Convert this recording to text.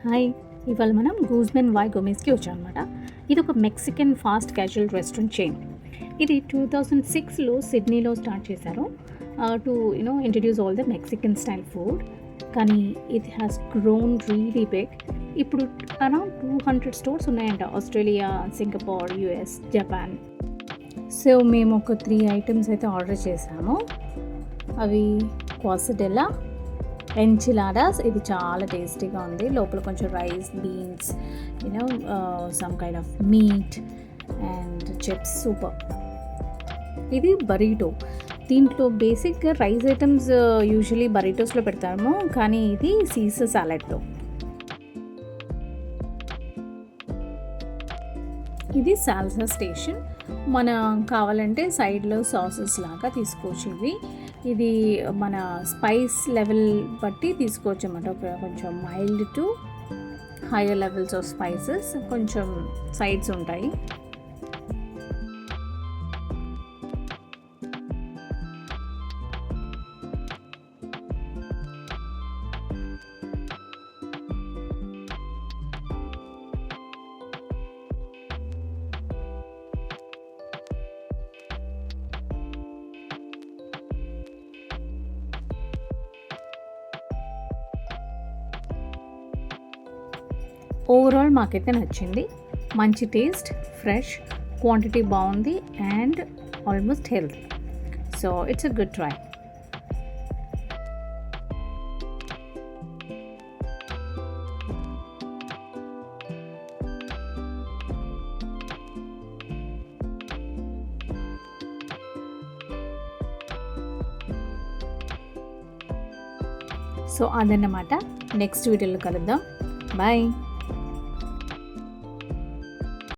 Hi! ఇవాళ మనం గూజ్మెన్ why గోమెజ్‌కి వచ్చామనమాట. ఇది ఒక Mexican fast casual restaurant chain. ఇది 2006లో సిడ్నీలో స్టార్ట్ చేశారు. To introduce all the Mexican style food. కానీ it has grown really big. ఇప్పుడు అరౌండ్ 200 స్టోర్స్ ఉన్నాయంట. Australia, Singapore, US, Japan. So మేము ఒక 3 ఐటెమ్స్ అయితే ఆర్డర్ చేసాము. అవి క్వాసడెల్లా, ఎంచిలాడాస్. ఇది చాలా టేస్టీగా ఉంది. లోపల కొంచెం rice, beans, some kind of meat and chips. Super. ఇది బరీటో. దీంట్లో బేసిక్గా రైస్ ఐటమ్స్ యూజువలీ బరీటోస్లో పెడతాము, కానీ ఇది సీజర్ సాలెడ్లో. ఇది సాల్సా స్టేషన్. మనం కావాలంటే సైడ్లో సాసెస్ లాగా తీసుకోవచ్చు. ఇది మన స్పైస్ లెవెల్ బట్టి తీసుకోవచ్చు అన్నమాట. కొంచెం mild to higher levels of spices కొంచెం సైడ్స్ ఉంటాయి. ఓవరాల్ మాకైతే నచ్చింది. మంచి టేస్ట్, ఫ్రెష్, క్వాంటిటీ బాగుంది and almost healthy. So it's a good try. So అదన్నమాట. నెక్స్ట్ వీడియోలో కలుద్దాం. బాయ్.